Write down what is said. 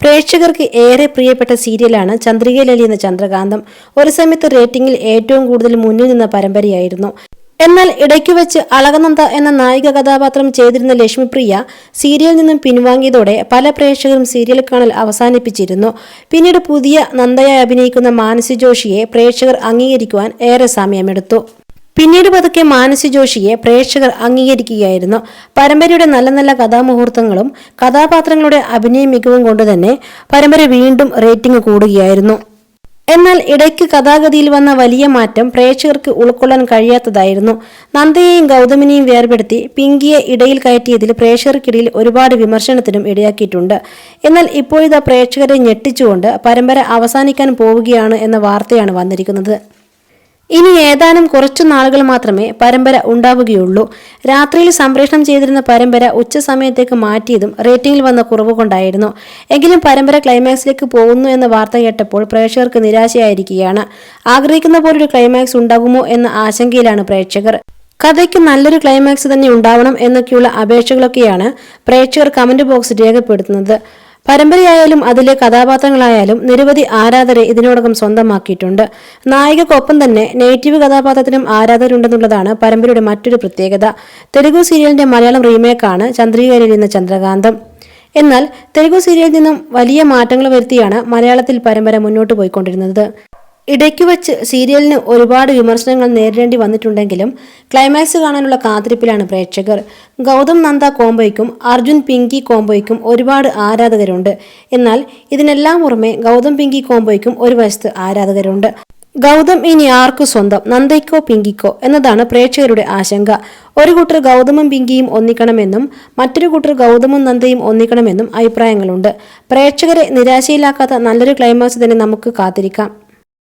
പ്രേക്ഷകർക്ക് ഏറെ പ്രിയപ്പെട്ട സീരിയലാണ് ചന്ദ്രികയിലലി എന്ന ചന്ദ്രകാന്തം. ഒരു സമയത്ത് റേറ്റിംഗിൽ ഏറ്റവും കൂടുതൽ മുന്നിൽ നിന്ന പരമ്പരയായിരുന്നു. എന്നാൽ ഇടയ്ക്കു വെച്ച് അളകനന്ദ എന്ന നായിക കഥാപാത്രം ചെയ്തിരുന്ന ലക്ഷ്മിപ്രിയ സീരിയലിൽ നിന്നും പിൻവാങ്ങിയതോടെ പല പ്രേക്ഷകരും സീരിയൽ കാണൽ അവസാനിപ്പിച്ചിരുന്നു. പിന്നീട് പുതിയ നന്ദയായി അഭിനയിക്കുന്ന മാനസി ജോഷിയെ പ്രേക്ഷകർ അംഗീകരിക്കുവാൻ ഏറെ സമയമെടുത്തു. പിന്നീട് പതുക്കെ മാനസി ജോഷിയെ പ്രേക്ഷകർ അംഗീകരിക്കുകയായിരുന്നു. പരമ്പരയുടെ നല്ല നല്ല കഥാമുഹൂർത്തങ്ങളും കഥാപാത്രങ്ങളുടെ അഭിനയ മികവും കൊണ്ടുതന്നെ പരമ്പര വീണ്ടും റേറ്റിംഗ് കൂടുകയായിരുന്നു. എന്നാൽ ഇടയ്ക്ക് കഥാഗതിയിൽ വന്ന വലിയ മാറ്റം പ്രേക്ഷകർക്ക് ഉൾക്കൊള്ളാൻ കഴിയാത്തതായിരുന്നു. നന്ദയെയും ഗൗതമിനെയും വേർപെടുത്തി പിങ്കിയെ ഇടയിൽ കയറ്റിയതിൽ പ്രേക്ഷകർക്കിടയിൽ ഒരുപാട് വിമർശനത്തിനും ഇടയാക്കിയിട്ടുണ്ട്. എന്നാൽ ഇപ്പോഴിതാ പ്രേക്ഷകരെ ഞെട്ടിച്ചുകൊണ്ട് പരമ്പര അവസാനിക്കാൻ പോവുകയാണ് എന്ന വാർത്തയാണ് വന്നിരിക്കുന്നത്. ഇനി ഏതാനും കുറച്ചു നാളുകൾ മാത്രമേ പരമ്പര ഉണ്ടാവുകയുള്ളൂ. രാത്രിയിൽ സംപ്രേഷണം ചെയ്തിരുന്ന പരമ്പര ഉച്ച സമയത്തേക്ക് മാറ്റിയതും റേറ്റിംഗിൽ വന്ന കുറവ് കൊണ്ടായിരുന്നു. എങ്കിലും പരമ്പര ക്ലൈമാക്സിലേക്ക് പോകുന്നു എന്ന വാർത്ത കേട്ടപ്പോൾ പ്രേക്ഷകർക്ക് നിരാശയായിരിക്കുകയാണ്. ആഗ്രഹിക്കുന്ന പോലൊരു ക്ലൈമാക്സ് ഉണ്ടാകുമോ എന്ന ആശങ്കയിലാണ് പ്രേക്ഷകർ. കഥയ്ക്ക് നല്ലൊരു ക്ലൈമാക്സ് തന്നെ ഉണ്ടാവണം എന്നൊക്കെയുള്ള അപേക്ഷകളൊക്കെയാണ് പ്രേക്ഷകർ കമന്റ് ബോക്സ് രേഖപ്പെടുത്തുന്നത്. പരമ്പരയായാലും അതിലെ കഥാപാത്രങ്ങളായാലും നിരവധി ആരാധകരെ ഇതിനോടകം സ്വന്തമാക്കിയിട്ടുണ്ട്. നായികക്കൊപ്പം തന്നെ നെഗറ്റീവ് കഥാപാത്രത്തിനും ആരാധകരുണ്ടെന്നുള്ളതാണ് പരമ്പരയുടെ മറ്റൊരു പ്രത്യേകത. തെലുഗു സീരിയലിന്റെ മലയാളം റീമേക്കാണ് ചന്ദ്രികയിലലി എന്ന ചന്ദ്രകാന്തം. എന്നാൽ തെലുഗു സീരിയലിൽ നിന്നും വലിയ മാറ്റങ്ങൾ വരുത്തിയാണ് മലയാളത്തിൽ പരമ്പര മുന്നോട്ട് പോയിക്കൊണ്ടിരുന്നത്. ഇടയ്ക്കു വച്ച് സീരിയലിന് ഒരുപാട് വിമർശനങ്ങൾ നേരിടേണ്ടി വന്നിട്ടുണ്ടെങ്കിലും ക്ലൈമാക്സ് കാണാനുള്ള കാത്തിരിപ്പിലാണ് പ്രേക്ഷകർ. ഗൗതം നന്ദ കോംബോയ്ക്കും അർജുൻ പിങ്കി കോംബോയ്ക്കും ഒരുപാട് ആരാധകരുണ്ട്. എന്നാൽ ഇതിനെല്ലാം പുറമെ ഗൗതം പിങ്കി കോംബോയ്ക്കും ഒരു വശത്ത് ആരാധകരുണ്ട്. ഗൗതം ഇനി ആർക്കു സ്വന്തം, നന്ദയ്ക്കോ പിങ്കിക്കോ എന്നതാണ് പ്രേക്ഷകരുടെ ആശങ്ക. ഒരു കൂട്ടർ ഗൗതമും പിങ്കിയും ഒന്നിക്കണമെന്നും മറ്റൊരു കൂട്ടർ ഗൗതമും നന്ദയും ഒന്നിക്കണമെന്നും അഭിപ്രായങ്ങളുണ്ട്. പ്രേക്ഷകരെ നിരാശയിലാക്കാത്ത നല്ലൊരു ക്ലൈമാക്സ് തന്നെ നമുക്ക് കാത്തിരിക്കാം.